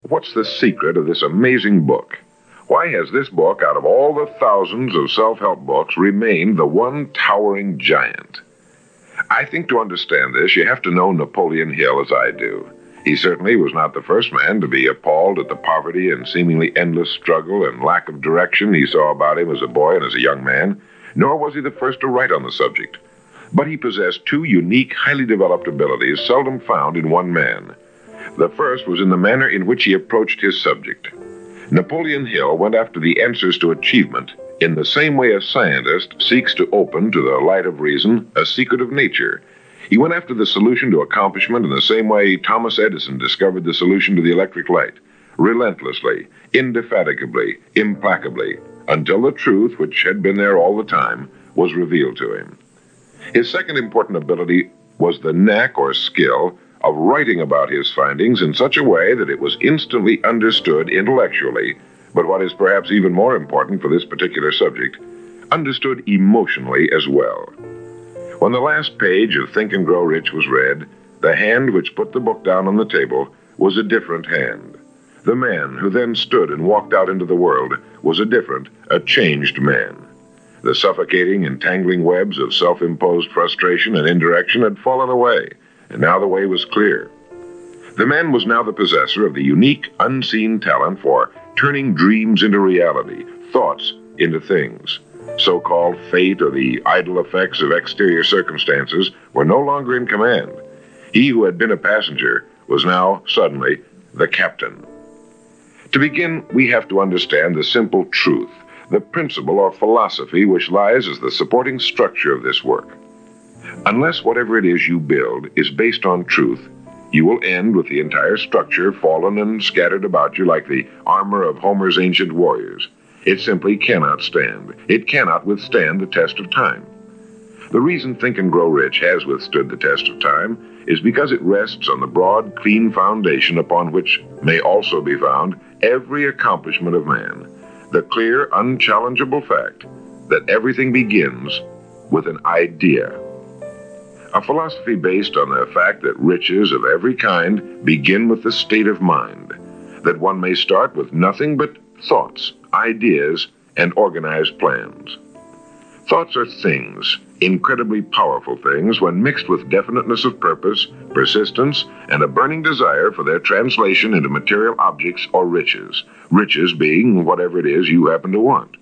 What's the secret of this amazing book? Why has this book, out of all the thousands of self-help books, remained the one towering giant? I think to understand this, you have to know Napoleon Hill as I do. He certainly was not the first man to be appalled at the poverty and seemingly endless struggle and lack of direction he saw about him as a boy and as a young man, nor was he the first to write on the subject. But he possessed two unique, highly developed abilities seldom found in one man. The first was in the manner in which he approached his subject. Napoleon Hill went after the answers to achievement in the same way a scientist seeks to open to the light of reason a secret of nature. He went after the solution to accomplishment in the same way Thomas Edison discovered the solution to the electric light, relentlessly, indefatigably, implacably, until the truth, which had been there all the time, was revealed to him. His second important ability was the knack or skill of writing about his findings in such a way that it was instantly understood intellectually, but what is perhaps even more important for this particular subject, understood emotionally as well. When the last page of Think and Grow Rich was read, the hand which put the book down on the table was a different hand. The man who then stood and walked out into the world was a changed man. The suffocating, entangling webs of self-imposed frustration and indirection had fallen away, and now the way was clear. The man was now the possessor of the unique, unseen talent for turning dreams into reality, thoughts into things. So-called fate or the idle effects of exterior circumstances were no longer in command. He who had been a passenger was now, suddenly, the captain. To begin, we have to understand the simple truth, the principle or philosophy which lies as the supporting structure of this work. Unless whatever it is you build is based on truth, you will end with the entire structure fallen and scattered about you like the armor of Homer's ancient warriors. It simply cannot stand. It cannot withstand the test of time. The reason Think and Grow Rich has withstood the test of time is because it rests on the broad, clean foundation upon which may also be found every accomplishment of man, the clear, unchallengeable fact that everything begins with an idea. A philosophy based on the fact that riches of every kind begin with the state of mind, that one may start with nothing but thoughts, ideas, and organized plans. Thoughts are things, incredibly powerful things, when mixed with definiteness of purpose, persistence, and a burning desire for their translation into material objects or riches, riches being whatever it is you happen to want.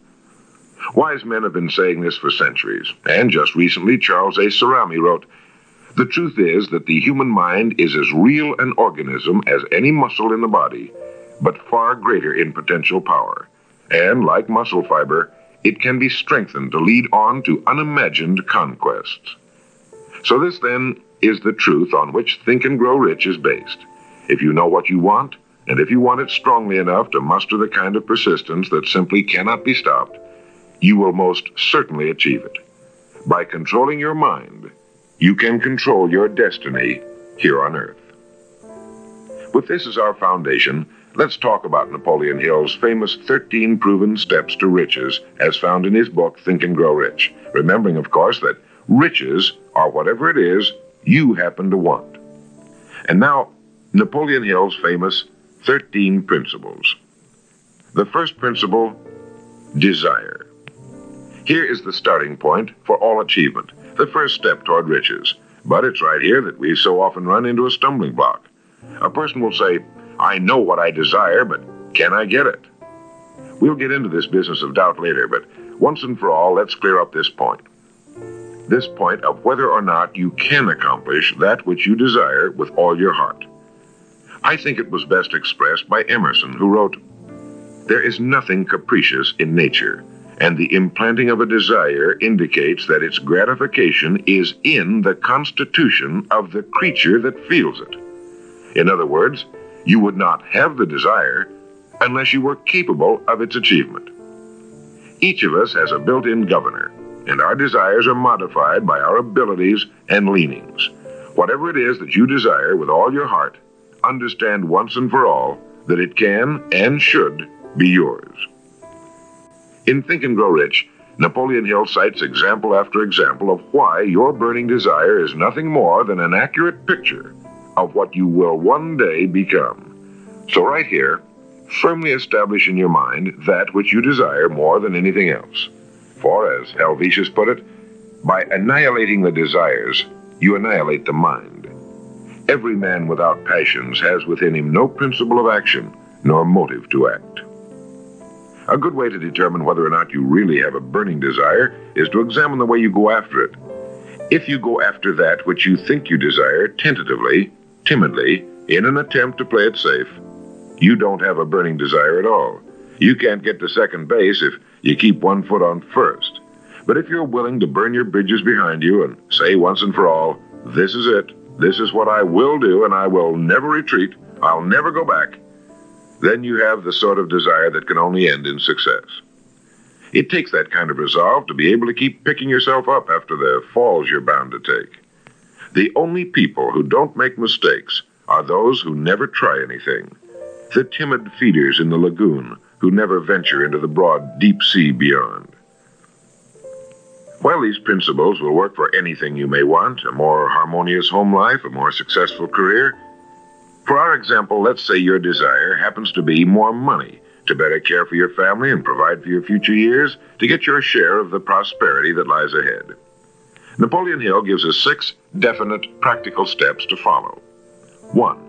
Wise men have been saying this for centuries, and just recently Charles A. Cerami wrote, "The truth is that the human mind is as real an organism as any muscle in the body, but far greater in potential power. And like muscle fiber, it can be strengthened to lead on to unimagined conquests." So this, then, is the truth on which Think and Grow Rich is based. If you know what you want, and if you want it strongly enough to muster the kind of persistence that simply cannot be stopped, you will most certainly achieve it. By controlling your mind, you can control your destiny here on Earth. With this as our foundation, let's talk about Napoleon Hill's famous 13 proven steps to riches as found in his book, Think and Grow Rich, remembering, of course, that riches are whatever it is you happen to want. And now, Napoleon Hill's famous 13 principles. The first principle, desire. Here is the starting point for all achievement, the first step toward riches. But it's right here that we so often run into a stumbling block. A person will say, "I know what I desire, but can I get it?" We'll get into this business of doubt later, but once and for all, let's clear up this point. This point of whether or not you can accomplish that which you desire with all your heart. I think it was best expressed by Emerson, who wrote, "There is nothing capricious in nature, and the implanting of a desire indicates that its gratification is in the constitution of the creature that feels it." In other words, you would not have the desire unless you were capable of its achievement. Each of us has a built-in governor, and our desires are modified by our abilities and leanings. Whatever it is that you desire with all your heart, understand once and for all that it can and should be yours. In Think and Grow Rich, Napoleon Hill cites example after example of why your burning desire is nothing more than an accurate picture of what you will one day become. So right here, firmly establish in your mind that which you desire more than anything else. For, as Helvetius put it, by annihilating the desires, you annihilate the mind. Every man without passions has within him no principle of action, nor motive to act. A good way to determine whether or not you really have a burning desire is to examine the way you go after it. If you go after that which you think you desire tentatively, timidly, in an attempt to play it safe, you don't have a burning desire at all. You can't get to second base if you keep one foot on first. But if you're willing to burn your bridges behind you and say once and for all, this is it, this is what I will do, and I will never retreat, I'll never go back, then you have the sort of desire that can only end in success. It takes that kind of resolve to be able to keep picking yourself up after the falls you're bound to take. The only people who don't make mistakes are those who never try anything. The timid feeders in the lagoon who never venture into the broad, deep sea beyond. While these principles will work for anything you may want, a more harmonious home life, a more successful career, for our example, let's say your desire happens to be more money, to better care for your family and provide for your future years, to get your share of the prosperity that lies ahead. Napoleon Hill gives us 6 definite, practical steps to follow. 1.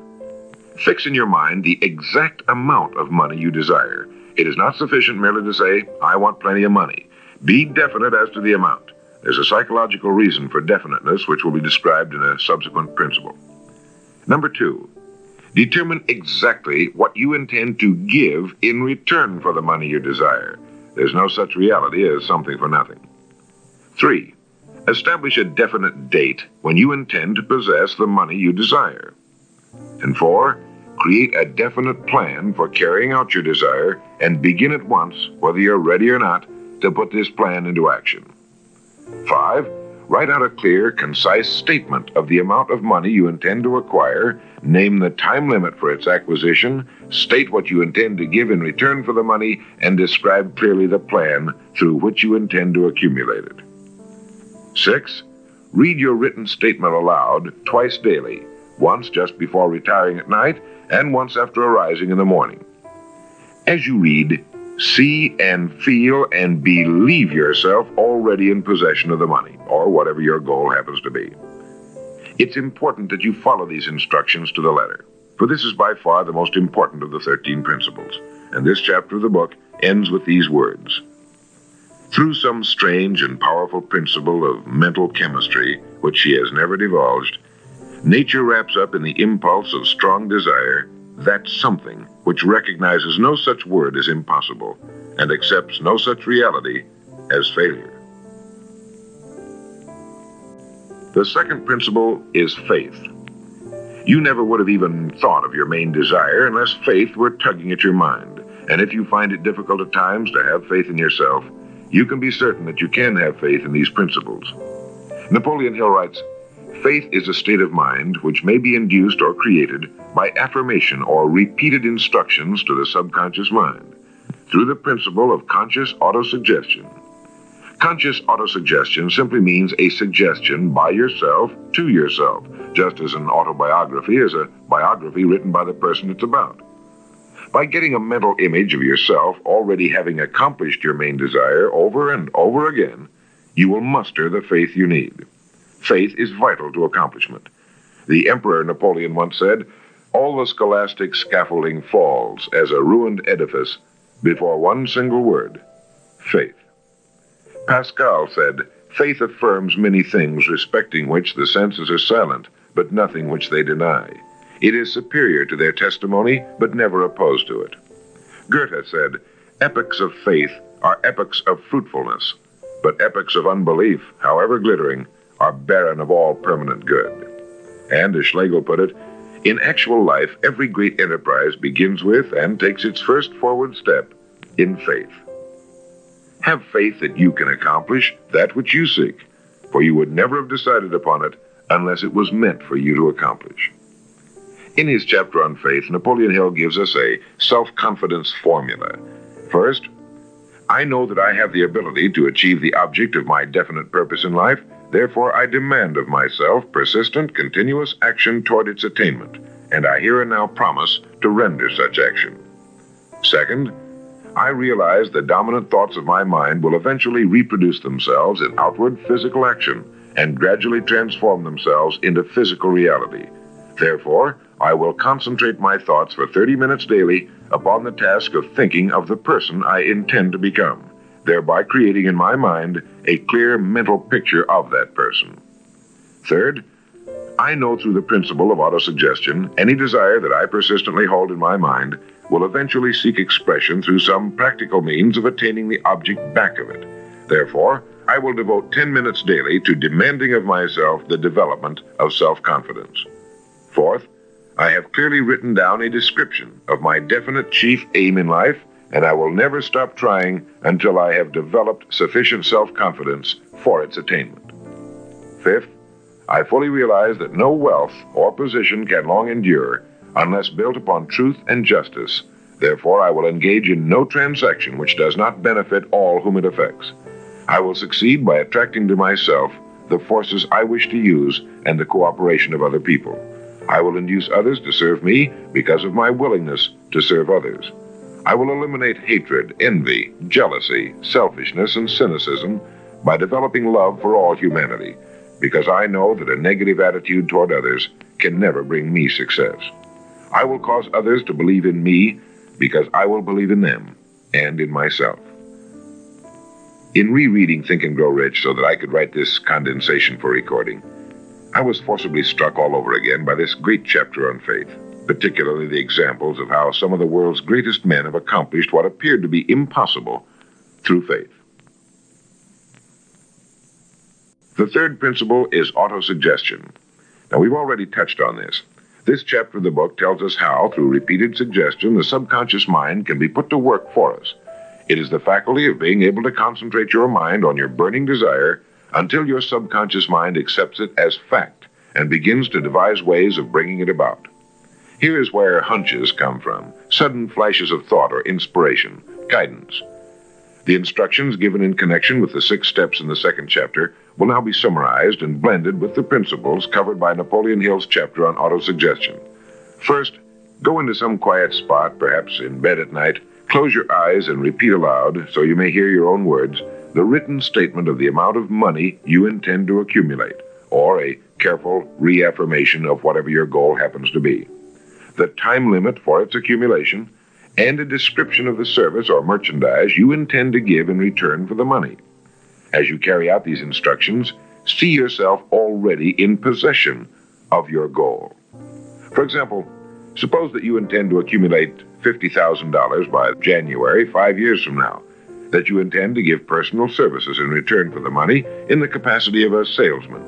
Fix in your mind the exact amount of money you desire. It is not sufficient merely to say, I want plenty of money. Be definite as to the amount. There's a psychological reason for definiteness, which will be described in a subsequent principle. Number 2, determine exactly what you intend to give in return for the money you desire. There's no such reality as something for nothing. 3, establish a definite date when you intend to possess the money you desire. And 4, create a definite plan for carrying out your desire and begin at once, whether you're ready or not, to put this plan into action. 5, write out a clear, concise statement of the amount of money you intend to acquire, name the time limit for its acquisition, state what you intend to give in return for the money, and describe clearly the plan through which you intend to accumulate it. 6, read your written statement aloud twice daily, once just before retiring at night and once after arising in the morning. As you read, see and feel and believe yourself already in possession of the money, or whatever your goal happens to be. It's important that you follow these instructions to the letter, for this is by far the most important of the 13 principles, and this chapter of the book ends with these words. Through some strange and powerful principle of mental chemistry, which she has never divulged, nature wraps up in the impulse of strong desire that something which recognizes no such word as impossible and accepts no such reality as failure. The second principle is faith. You never would have even thought of your main desire unless faith were tugging at your mind. And if you find it difficult at times to have faith in yourself, you can be certain that you can have faith in these principles. Napoleon Hill writes, faith is a state of mind which may be induced or created by affirmation or repeated instructions to the subconscious mind through the principle of conscious autosuggestion. Conscious autosuggestion simply means a suggestion by yourself to yourself, just as an autobiography is a biography written by the person it's about. By getting a mental image of yourself already having accomplished your main desire over and over again, you will muster the faith you need. Faith is vital to accomplishment. The Emperor Napoleon once said, all the scholastic scaffolding falls as a ruined edifice before one single word, faith. Pascal said, faith affirms many things respecting which the senses are silent, but nothing which they deny. It is superior to their testimony, but never opposed to it. Goethe said, epochs of faith are epochs of fruitfulness, but epochs of unbelief, however glittering, are barren of all permanent good. And as Schlegel put it, in actual life, every great enterprise begins with and takes its first forward step in faith. Have faith that you can accomplish that which you seek, for you would never have decided upon it unless it was meant for you to accomplish. In his chapter on faith, Napoleon Hill gives us a self-confidence formula. First, I know that I have the ability to achieve the object of my definite purpose in life. Therefore, I demand of myself persistent, continuous action toward its attainment, and I here and now promise to render such action. Second, I realize the dominant thoughts of my mind will eventually reproduce themselves in outward physical action and gradually transform themselves into physical reality. Therefore, I will concentrate my thoughts for 30 minutes daily upon the task of thinking of the person I intend to become, thereby creating in my mind a clear mental picture of that person. Third, I know through the principle of autosuggestion, any desire that I persistently hold in my mind will eventually seek expression through some practical means of attaining the object back of it. Therefore, I will devote 10 minutes daily to demanding of myself the development of self-confidence. Fourth, I have clearly written down a description of my definite chief aim in life, and I will never stop trying until I have developed sufficient self-confidence for its attainment. Fifth, I fully realize that no wealth or position can long endure unless built upon truth and justice. Therefore, I will engage in no transaction which does not benefit all whom it affects. I will succeed by attracting to myself the forces I wish to use and the cooperation of other people. I will induce others to serve me because of my willingness to serve others. I will eliminate hatred, envy, jealousy, selfishness, and cynicism by developing love for all humanity, because I know that a negative attitude toward others can never bring me success. I will cause others to believe in me because I will believe in them and in myself. In rereading Think and Grow Rich so that I could write this condensation for recording, I was forcibly struck all over again by this great chapter on faith, particularly the examples of how some of the world's greatest men have accomplished what appeared to be impossible through faith. The third principle is autosuggestion. Now, we've already touched on this. This chapter of the book tells us how, through repeated suggestion, the subconscious mind can be put to work for us. It is the faculty of being able to concentrate your mind on your burning desire until your subconscious mind accepts it as fact and begins to devise ways of bringing it about. Here is where hunches come from, sudden flashes of thought or inspiration, guidance. The instructions given in connection with the 6 steps in the second chapter will now be summarized and blended with the principles covered by Napoleon Hill's chapter on autosuggestion. First, go into some quiet spot, perhaps in bed at night, close your eyes and repeat aloud, so you may hear your own words, the written statement of the amount of money you intend to accumulate, or a careful reaffirmation of whatever your goal happens to be, the time limit for its accumulation, and a description of the service or merchandise you intend to give in return for the money. As you carry out these instructions, see yourself already in possession of your goal. For example, suppose that you intend to accumulate $50,000 by January 5 years from now, that you intend to give personal services in return for the money in the capacity of a salesman.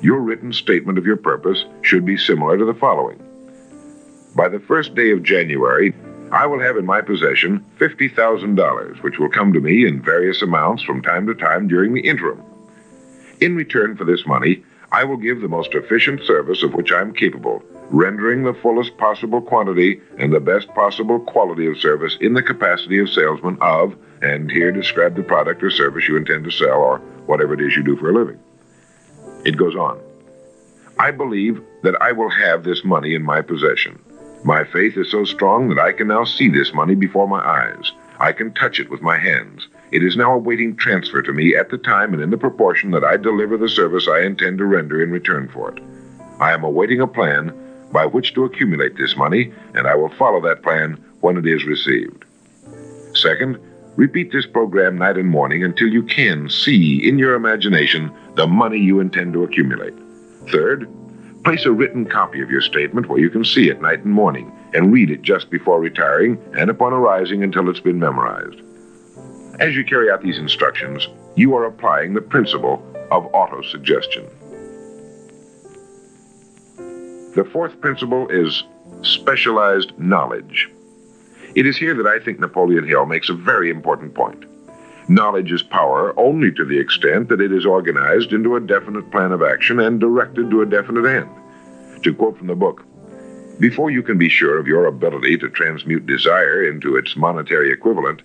Your written statement of your purpose should be similar to the following. By the first day of January, I will have in my possession $50,000, which will come to me in various amounts from time to time during the interim. In return for this money, I will give the most efficient service of which I am capable, rendering the fullest possible quantity and the best possible quality of service in the capacity of salesman of, and here describe the product or service you intend to sell or whatever it is you do for a living. It goes on. I believe that I will have this money in my possession. My faith is so strong that I can now see this money before my eyes. I can touch it with my hands. It is now awaiting transfer to me at the time and in the proportion that I deliver the service I intend to render in return for it. I am awaiting a plan by which to accumulate this money, and I will follow that plan when it is received. Second, repeat this program night and morning until you can see in your imagination the money you intend to accumulate. Third, place a written copy of your statement where you can see it night and morning and read it just before retiring and upon arising until it's been memorized. As you carry out these instructions, you are applying the principle of autosuggestion. The fourth principle is specialized knowledge. It is here that I think Napoleon Hill makes a very important point. Knowledge is power only to the extent that it is organized into a definite plan of action and directed to a definite end. To quote from the book, before you can be sure of your ability to transmute desire into its monetary equivalent,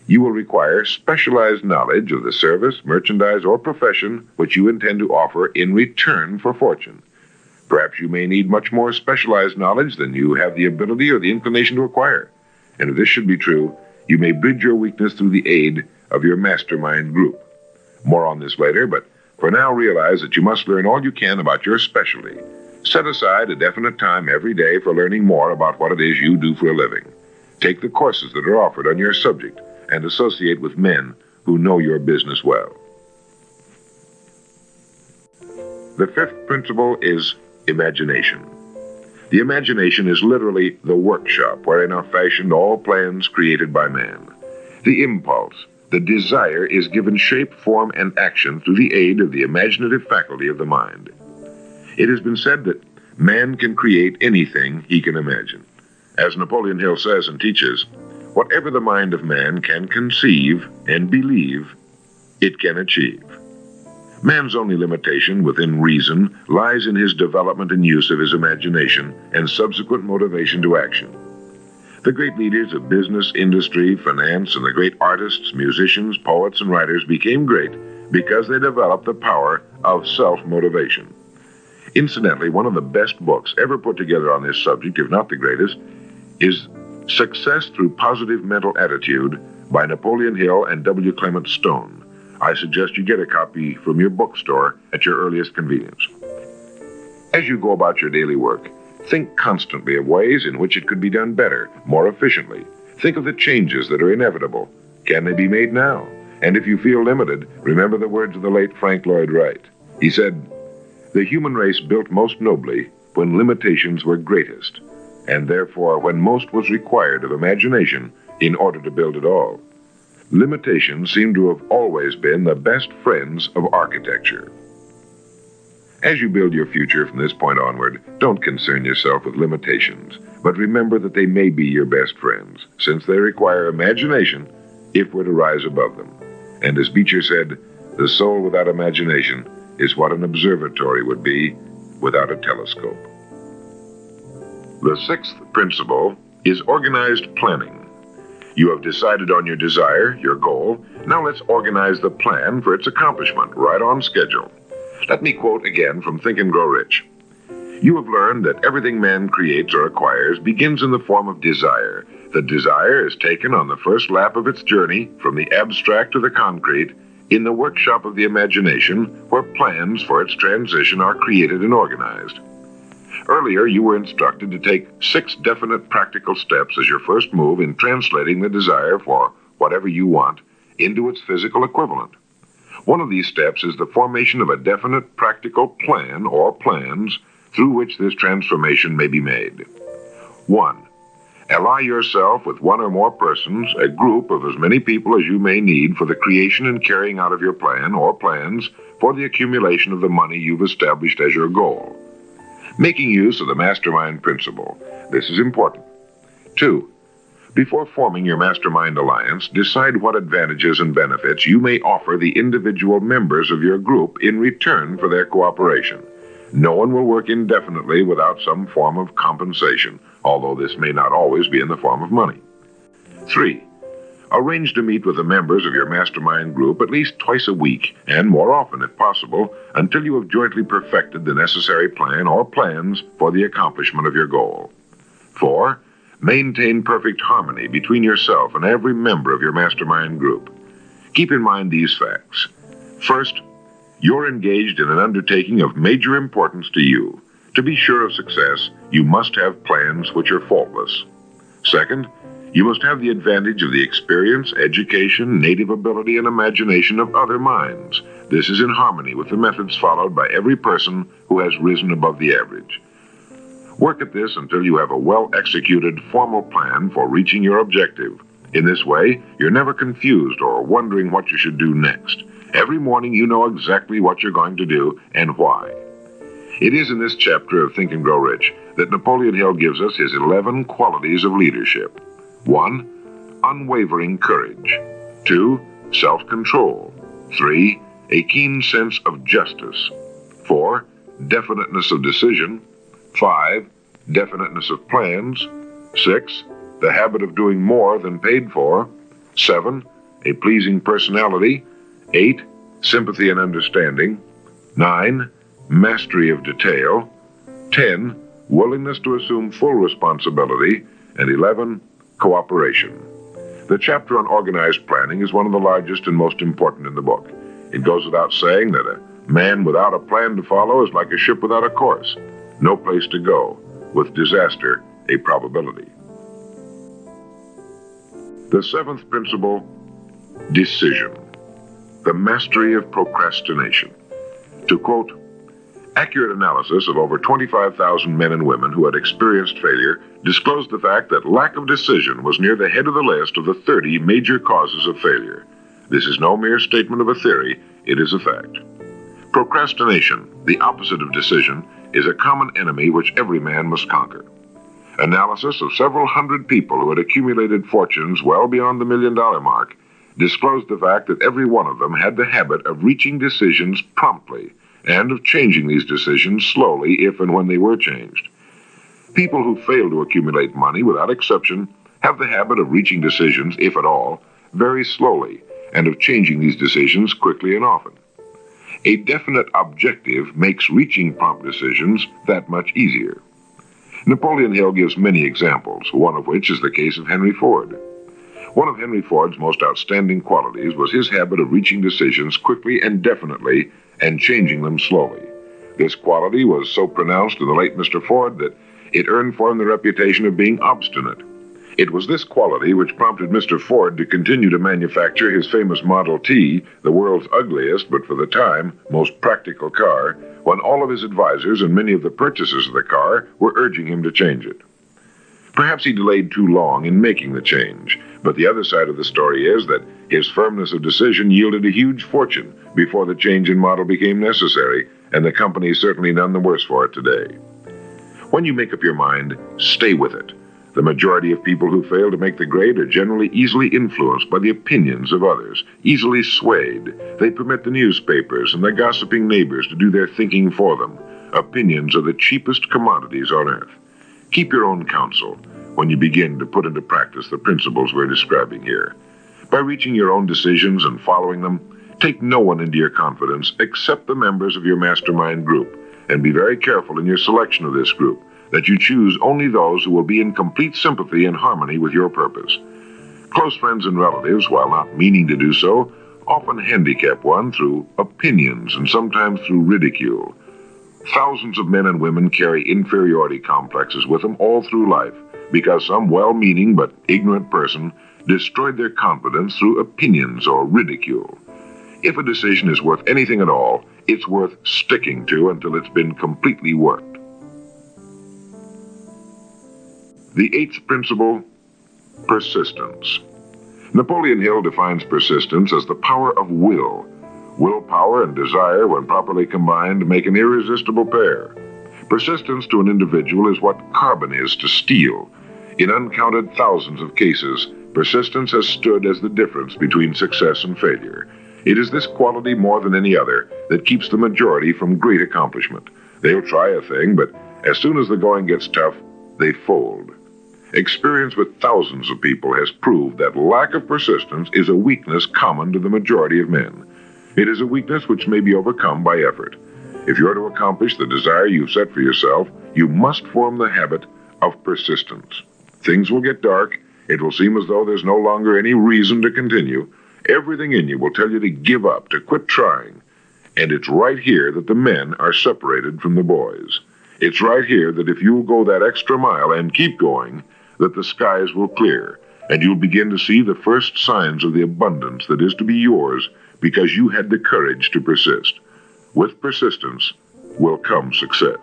you will require specialized knowledge of the service, merchandise, or profession which you intend to offer in return for fortune. Perhaps you may need much more specialized knowledge than you have the ability or the inclination to acquire. And if this should be true, you may bridge your weakness through the aid of your mastermind group. More on this later, but for now realize that you must learn all you can about your specialty. Set aside a definite time every day for learning more about what it is you do for a living. Take the courses that are offered on your subject and associate with men who know your business well. The fifth principle is imagination. The imagination is literally the workshop wherein are fashioned all plans created by man. The impulse, the desire, is given shape, form, and action through the aid of the imaginative faculty of the mind. It has been said that man can create anything he can imagine. As Napoleon Hill says and teaches, whatever the mind of man can conceive and believe, it can achieve. Man's only limitation within reason lies in his development and use of his imagination and subsequent motivation to action. The great leaders of business, industry, finance, and the great artists, musicians, poets, and writers became great because they developed the power of self-motivation. Incidentally, one of the best books ever put together on this subject, if not the greatest, is Success Through Positive Mental Attitude by Napoleon Hill and W. Clement Stone. I suggest you get a copy from your bookstore at your earliest convenience. As you go about your daily work, think constantly of ways in which it could be done better, more efficiently. Think of the changes that are inevitable. Can they be made now? And if you feel limited, remember the words of the late Frank Lloyd Wright. He said, "The human race built most nobly when limitations were greatest, and therefore when most was required of imagination in order to build it all." Limitations seem to have always been the best friends of architecture. As you build your future from this point onward, don't concern yourself with limitations, but remember that they may be your best friends, since they require imagination if we're to rise above them. And as Beecher said, the soul without imagination is what an observatory would be without a telescope. The sixth principle is organized planning. You have decided on your desire, your goal. Now let's organize the plan for its accomplishment, right on schedule. Let me quote again from Think and Grow Rich. "You have learned that everything man creates or acquires begins in the form of desire. The desire is taken on the first lap of its journey from the abstract to the concrete in the workshop of the imagination, where plans for its transition are created and organized." Earlier, you were instructed to take 6 definite practical steps as your first move in translating the desire for whatever you want into its physical equivalent. One of these steps is the formation of a definite practical plan or plans through which this transformation may be made. 1. Ally yourself with one or more persons, a group of as many people as you may need for the creation and carrying out of your plan or plans for the accumulation of the money you've established as your goal. Making use of the mastermind principle. This is important. 2. Before forming your mastermind alliance, decide what advantages and benefits you may offer the individual members of your group in return for their cooperation. No one will work indefinitely without some form of compensation, although this may not always be in the form of money. 3. Arrange to meet with the members of your mastermind group at least twice a week, and more often if possible, until you have jointly perfected the necessary plan or plans for the accomplishment of your goal. 4. Maintain perfect harmony between yourself and every member of your mastermind group. Keep in mind these facts. First, you're engaged in an undertaking of major importance to you. To be sure of success, you must have plans which are faultless. Second, you must have the advantage of the experience, education, native ability, and imagination of other minds. This is in harmony with the methods followed by every person who has risen above the average. Work at this until you have a well-executed, formal plan for reaching your objective. In this way, you're never confused or wondering what you should do next. Every morning you know exactly what you're going to do and why. It is in this chapter of Think and Grow Rich that Napoleon Hill gives us his 11 qualities of leadership. 1. Unwavering courage. 2. Self-control. 3. A keen sense of justice. 4. Definiteness of decision. 5. Definiteness of plans. 6. The habit of doing more than paid for. 7. A pleasing personality. 8. Sympathy and understanding. 9. Mastery of detail. 10, willingness to assume full responsibility, and 11, cooperation. The chapter on organized planning is one of the largest and most important in the book. It goes without saying that a man without a plan to follow is like a ship without a course. No place to go, with disaster a probability. The seventh principle, decision. The mastery of procrastination. To quote, accurate analysis of over 25,000 men and women who had experienced failure disclosed the fact that lack of decision was near the head of the list of the 30 major causes of failure. This is no mere statement of a theory, it is a fact. Procrastination, the opposite of decision, is a common enemy which every man must conquer. Analysis of several hundred people who had accumulated fortunes well beyond the $1 million mark disclosed the fact that every one of them had the habit of reaching decisions promptly and of changing these decisions slowly if and when they were changed. People who fail to accumulate money, without exception, have the habit of reaching decisions, if at all, very slowly, and of changing these decisions quickly and often. A definite objective makes reaching prompt decisions that much easier. Napoleon Hill gives many examples, one of which is the case of Henry Ford. One of Henry Ford's most outstanding qualities was his habit of reaching decisions quickly and definitely and changing them slowly. This quality was so pronounced in the late Mr. Ford that it earned for him the reputation of being obstinate. It was this quality which prompted Mr. Ford to continue to manufacture his famous Model T, the world's ugliest, but for the time, most practical car, when all of his advisors and many of the purchasers of the car were urging him to change it. Perhaps he delayed too long in making the change, but the other side of the story is that his firmness of decision yielded a huge fortune before the change in model became necessary, and the company is certainly none the worse for it today. When you make up your mind, stay with it. The majority of people who fail to make the grade are generally easily influenced by the opinions of others, easily swayed. They permit the newspapers and the gossiping neighbors to do their thinking for them. Opinions are the cheapest commodities on earth. Keep your own counsel when you begin to put into practice the principles we're describing here. By reaching your own decisions and following them, take no one into your confidence except the members of your mastermind group, and be very careful in your selection of this group, that you choose only those who will be in complete sympathy and harmony with your purpose. Close friends and relatives, while not meaning to do so, often handicap one through opinions and sometimes through ridicule. Thousands of men and women carry inferiority complexes with them all through life because some well-meaning but ignorant person destroyed their confidence through opinions or ridicule. If a decision is worth anything at all, it's worth sticking to until it's been completely worked. The eighth principle, persistence. Napoleon Hill defines persistence as the power of will. Willpower and desire, when properly combined, make an irresistible pair. Persistence to an individual is what carbon is to steel. In uncounted thousands of cases, persistence has stood as the difference between success and failure. It is this quality more than any other that keeps the majority from great accomplishment. They'll try a thing, but as soon as the going gets tough, they fold. Experience with thousands of people has proved that lack of persistence is a weakness common to the majority of men. It is a weakness which may be overcome by effort. If you are to accomplish the desire you've set for yourself, you must form the habit of persistence. Things will get dark. It will seem as though there's no longer any reason to continue. Everything in you will tell you to give up, to quit trying. And it's right here that the men are separated from the boys. It's right here that if you'll go that extra mile and keep going, that the skies will clear, and you'll begin to see the first signs of the abundance that is to be yours because you had the courage to persist. With persistence will come success.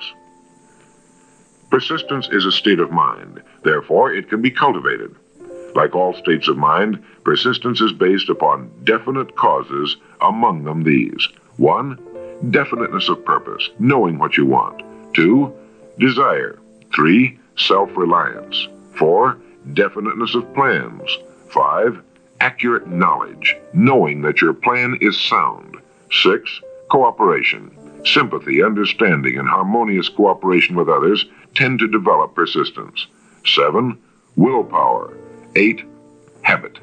Persistence is a state of mind. Therefore, it can be cultivated. Like all states of mind, persistence is based upon definite causes, among them these. 1, definiteness of purpose, knowing what you want. 2, desire. 3, self-reliance. 4, definiteness of plans. 5, accurate knowledge, knowing that your plan is sound. 6, cooperation. Sympathy, understanding, and harmonious cooperation with others tend to develop persistence. 7, willpower. 8, habit.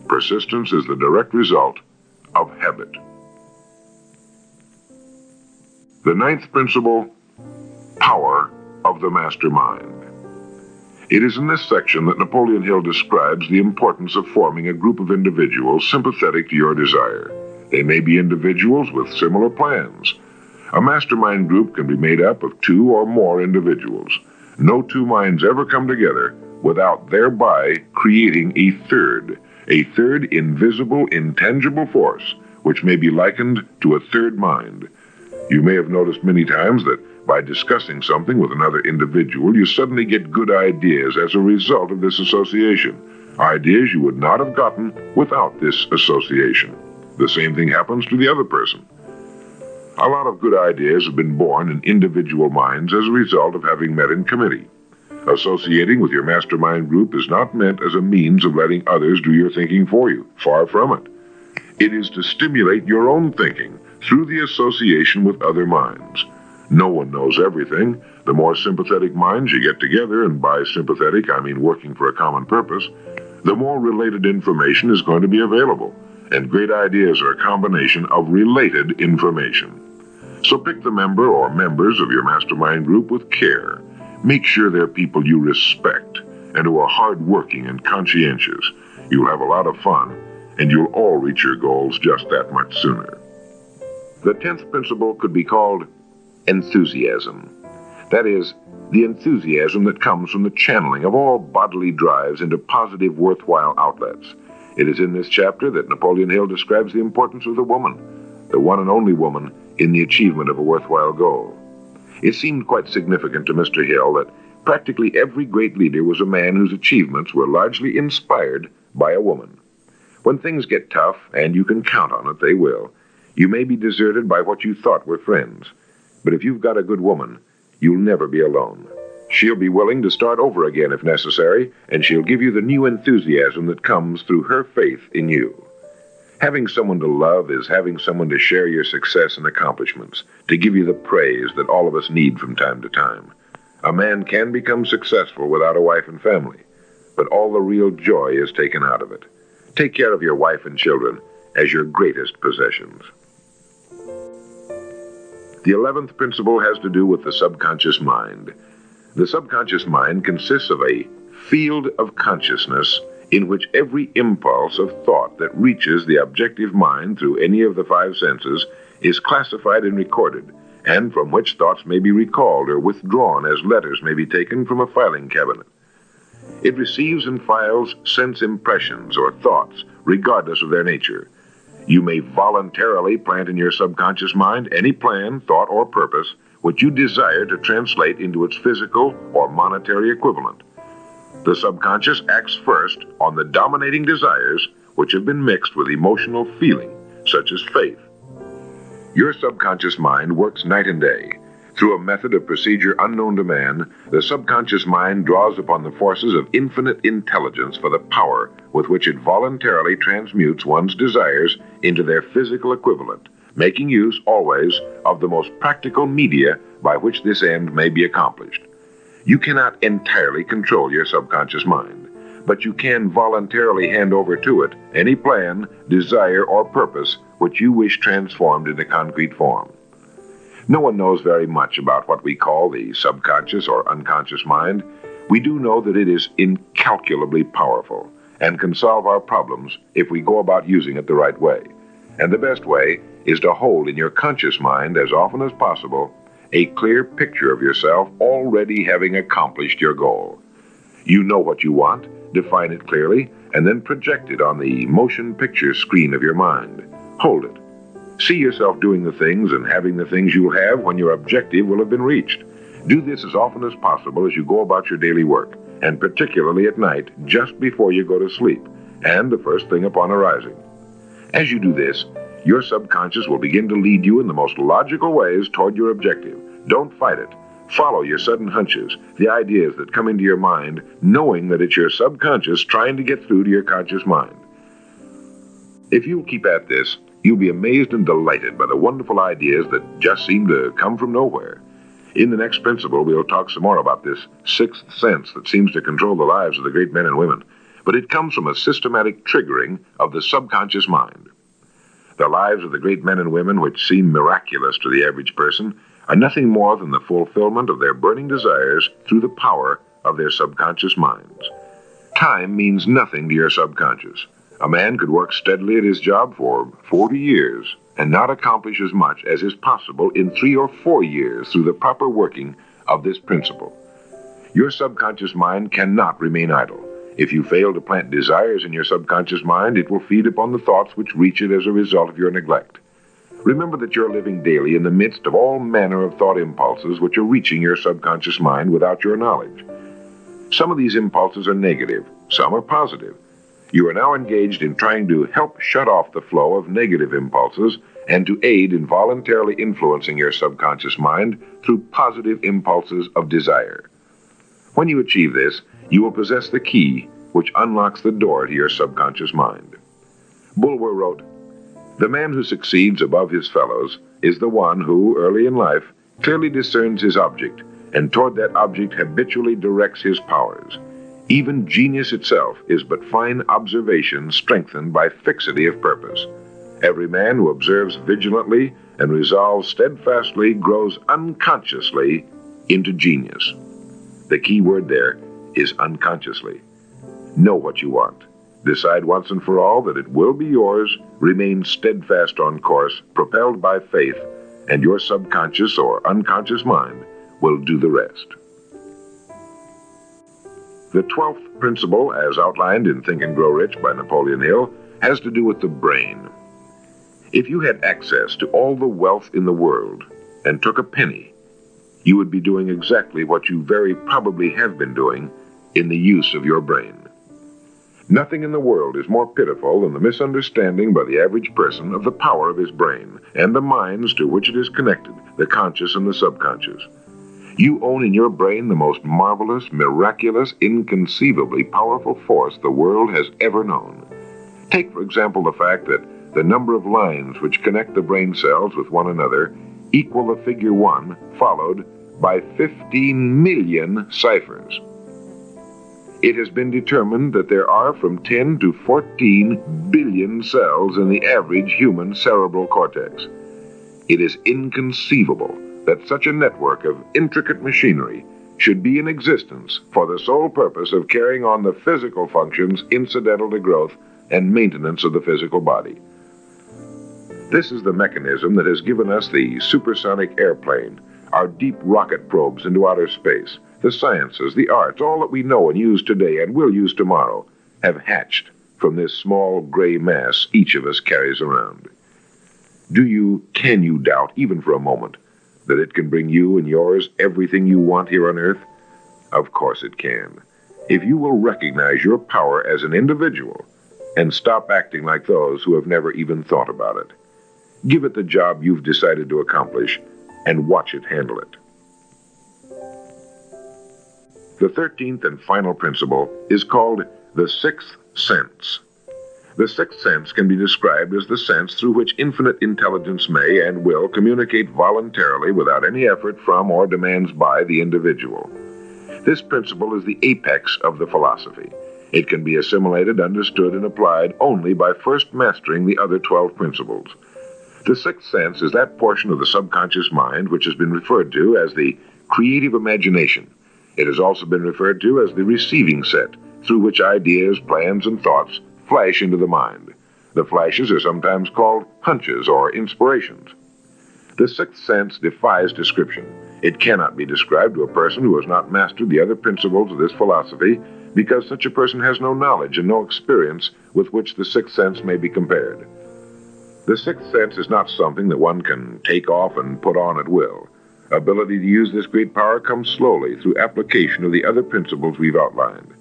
Persistence is the direct result of habit. The ninth principle, power of the mastermind. It is in this section that Napoleon Hill describes the importance of forming a group of individuals sympathetic to your desire. They may be individuals with similar plans. A mastermind group can be made up of 2 or more individuals. No 2 minds ever come together without thereby creating a third invisible, intangible force, which may be likened to a third mind. You may have noticed many times that by discussing something with another individual, you suddenly get good ideas as a result of this association. Ideas you would not have gotten without this association. The same thing happens to the other person. A lot of good ideas have been born in individual minds as a result of having met in committee. Associating with your mastermind group is not meant as a means of letting others do your thinking for you. Far from it. It is to stimulate your own thinking through the association with other minds. No one knows everything. The more sympathetic minds you get together, and by sympathetic I mean working for a common purpose, the more related information is going to be available. And great ideas are a combination of related information. So pick the member or members of your mastermind group with care. Make sure they're people you respect and who are hardworking and conscientious. You'll have a lot of fun, and you'll all reach your goals just that much sooner. The 10th principle could be called enthusiasm. That is, the enthusiasm that comes from the channeling of all bodily drives into positive, worthwhile outlets. It is in this chapter that Napoleon Hill describes the importance of the woman, the one and only woman, in the achievement of a worthwhile goal. It seemed quite significant to Mr. Hill that practically every great leader was a man whose achievements were largely inspired by a woman. When things get tough, and you can count on it, they will, you may be deserted by what you thought were friends. But if you've got a good woman, you'll never be alone. She'll be willing to start over again if necessary, and she'll give you the new enthusiasm that comes through her faith in you. Having someone to love is having someone to share your success and accomplishments, to give you the praise that all of us need from time to time. A man can become successful without a wife and family, but all the real joy is taken out of it. Take care of your wife and children as your greatest possessions. The 11th principle has to do with the subconscious mind. The subconscious mind consists of a field of consciousness in which every impulse of thought that reaches the objective mind through any of the 5 senses is classified and recorded, and from which thoughts may be recalled or withdrawn as letters may be taken from a filing cabinet. It receives and files sense impressions or thoughts, regardless of their nature. You may voluntarily plant in your subconscious mind any plan, thought, or purpose which you desire to translate into its physical or monetary equivalent. The subconscious acts first on the dominating desires which have been mixed with emotional feeling, such as faith. Your subconscious mind works night and day. Through a method of procedure unknown to man, the subconscious mind draws upon the forces of infinite intelligence for the power with which it voluntarily transmutes one's desires into their physical equivalent, making use always of the most practical media by which this end may be accomplished. You cannot entirely control your subconscious mind, but you can voluntarily hand over to it any plan, desire, or purpose which you wish transformed into concrete form. No one knows very much about what we call the subconscious or unconscious mind. We do know that it is incalculably powerful and can solve our problems if we go about using it the right way. And the best way is to hold in your conscious mind as often as possible a clear picture of yourself already having accomplished your goal. You know what you want, define it clearly, and then project it on the motion picture screen of your mind. Hold it. See yourself doing the things and having the things you'll have when your objective will have been reached. Do this as often as possible as you go about your daily work, and particularly at night, just before you go to sleep, and the first thing upon arising. As you do this, your subconscious will begin to lead you in the most logical ways toward your objective. Don't fight it. Follow your sudden hunches, the ideas that come into your mind, knowing that it's your subconscious trying to get through to your conscious mind. If you'll keep at this, you'll be amazed and delighted by the wonderful ideas that just seem to come from nowhere. In the next principle, we'll talk some more about this 6th sense that seems to control the lives of the great men and women, but it comes from a systematic triggering of the subconscious mind. The lives of the great men and women, which seem miraculous to the average person, are nothing more than the fulfillment of their burning desires through the power of their subconscious minds. Time means nothing to your subconscious. A man could work steadily at his job for 40 years and not accomplish as much as is possible in 3 or 4 years through the proper working of this principle. Your subconscious mind cannot remain idle. If you fail to plant desires in your subconscious mind, it will feed upon the thoughts which reach it as a result of your neglect. Remember that you're living daily in the midst of all manner of thought impulses which are reaching your subconscious mind without your knowledge. Some of these impulses are negative, some are positive. You are now engaged in trying to help shut off the flow of negative impulses and to aid in voluntarily influencing your subconscious mind through positive impulses of desire. When you achieve this, you will possess the key which unlocks the door to your subconscious mind. Bulwer wrote, "The man who succeeds above his fellows is the one who, early in life, clearly discerns his object, and toward that object habitually directs his powers. Even genius itself is but fine observation strengthened by fixity of purpose. Every man who observes vigilantly and resolves steadfastly grows unconsciously into genius." The key word there is unconsciously. Know what you want. Decide once and for all that it will be yours. Remain steadfast on course, propelled by faith, and your subconscious or unconscious mind will do the rest. The 12th principle, as outlined in Think and Grow Rich by Napoleon Hill, has to do with the brain. If you had access to all the wealth in the world and took a penny, you would be doing exactly what you very probably have been doing in the use of your brain. Nothing in the world is more pitiful than the misunderstanding by the average person of the power of his brain and the minds to which it is connected, the conscious and the subconscious. You own in your brain the most marvelous, miraculous, inconceivably powerful force the world has ever known. Take, for example, the fact that the number of lines which connect the brain cells with one another equal the figure 1, followed by 15 million ciphers. It has been determined that there are from 10 to 14 billion cells in the average human cerebral cortex. It is inconceivable that such a network of intricate machinery should be in existence for the sole purpose of carrying on the physical functions incidental to growth and maintenance of the physical body. This is the mechanism that has given us the supersonic airplane, our deep rocket probes into outer space, the sciences, the arts, all that we know and use today and will use tomorrow, have hatched from this small gray mass each of us carries around. Can you doubt, even for a moment, that it can bring you and yours everything you want here on earth? Of course it can. If you will recognize your power as an individual and stop acting like those who have never even thought about it. Give it the job you've decided to accomplish and watch it handle it. The 13th and final principle is called the sixth sense. The sixth sense can be described as the sense through which infinite intelligence may and will communicate voluntarily without any effort from or demands by the individual. This principle is the apex of the philosophy. It can be assimilated, understood, and applied only by first mastering the other 12 principles. The sixth sense is that portion of the subconscious mind which has been referred to as the creative imagination. It has also been referred to as the receiving set, through which ideas, plans, and thoughts flash into the mind. The flashes are sometimes called hunches or inspirations. The sixth sense defies description. It cannot be described to a person who has not mastered the other principles of this philosophy, because such a person has no knowledge and no experience with which the sixth sense may be compared. The sixth sense is not something that one can take off and put on at will. Ability to use this great power comes slowly through application of the other principles we've outlined.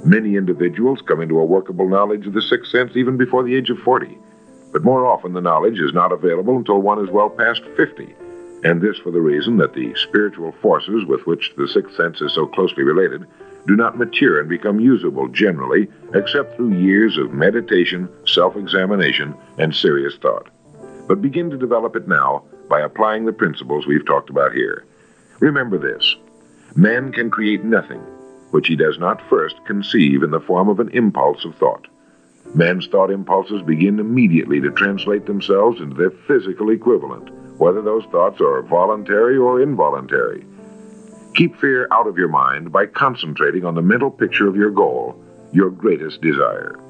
Many individuals come into a workable knowledge of the sixth sense even before the age of 40, but more often the knowledge is not available until one is well past 50, and this for the reason that the spiritual forces with which the sixth sense is so closely related do not mature and become usable generally except through years of meditation, self-examination, and serious thought. But begin to develop it now by applying the principles we've talked about here. Remember this: man can create nothing which he does not first conceive in the form of an impulse of thought. Man's thought impulses begin immediately to translate themselves into their physical equivalent, whether those thoughts are voluntary or involuntary. Keep fear out of your mind by concentrating on the mental picture of your goal, your greatest desire.